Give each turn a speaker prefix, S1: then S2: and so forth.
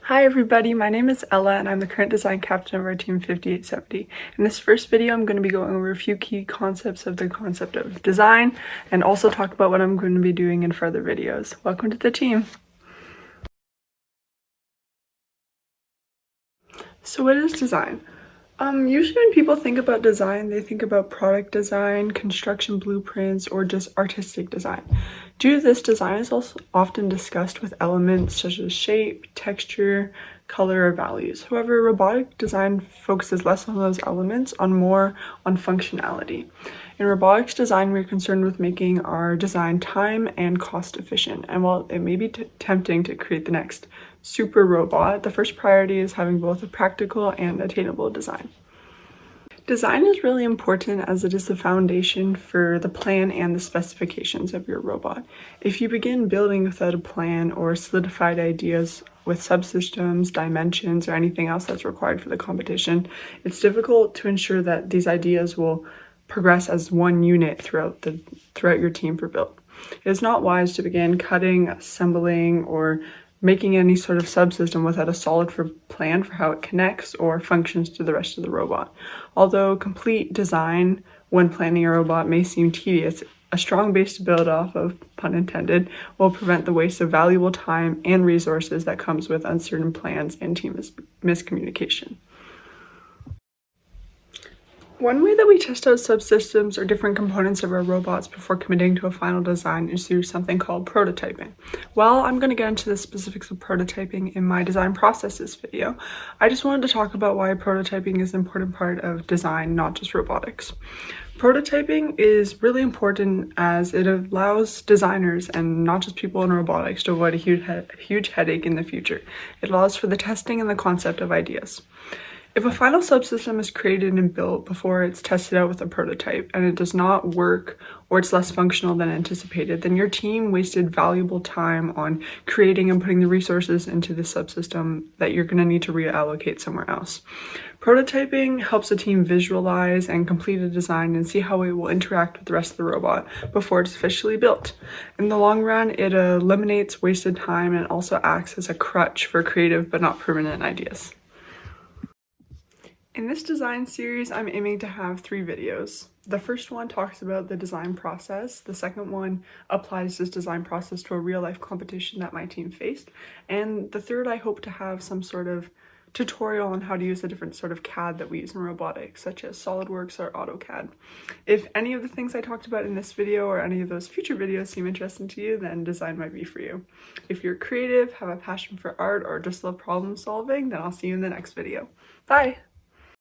S1: Hi everybody, my name is Ella and I'm the current design captain of our team 5870. In this first video, I'm going to be going over a few key concepts of the concept of design and also talk about what I'm going to be doing in further videos. Welcome to the team! So what is design? Usually when people think about design, they think about product design, construction blueprints, or just artistic design. Due to this, design is also often discussed with elements such as shape, texture, color, or values. However, robotic design focuses less on those elements, more on functionality. In robotics design, we're concerned with making our design time and cost efficient. And while it may be tempting to create the next super robot, the first priority is having both a practical and attainable design. Design is really important as it is the foundation for the plan and the specifications of your robot. If you begin building without a plan or solidified ideas with subsystems, dimensions, or anything else that's required for the competition, it's difficult to ensure that these ideas will progress as one unit throughout your team for build. It is not wise to begin cutting, assembling, or making any sort of subsystem without a solid plan for how it connects or functions to the rest of the robot. Although complete design when planning a robot may seem tedious, a strong base to build off of, pun intended, will prevent the waste of valuable time and resources that comes with uncertain plans and team miscommunication. One way that we test out subsystems or different components of our robots before committing to a final design is through something called prototyping. While I'm going to get into the specifics of prototyping in my design processes video, I just wanted to talk about why prototyping is an important part of design, not just robotics. Prototyping is really important as it allows designers and not just people in robotics to avoid a huge headache in the future. It allows for the testing and the concept of ideas. If a final subsystem is created and built before it's tested out with a prototype and it does not work or it's less functional than anticipated, then your team wasted valuable time on creating and putting the resources into the subsystem that you're going to need to reallocate somewhere else. Prototyping helps a team visualize and complete a design and see how it will interact with the rest of the robot before it's officially built. In the long run, it eliminates wasted time and also acts as a crutch for creative but not permanent ideas. In this design series, I'm aiming to have 3 videos. The first one talks about the design process. The second one applies this design process to a real-life competition that my team faced. And the third, I hope to have some sort of tutorial on how to use the different sort of CAD that we use in robotics, such as SolidWorks or AutoCAD. If any of the things I talked about in this video or any of those future videos seem interesting to you, then design might be for you. If you're creative, have a passion for art, or just love problem solving, then I'll see you in the next video. Bye!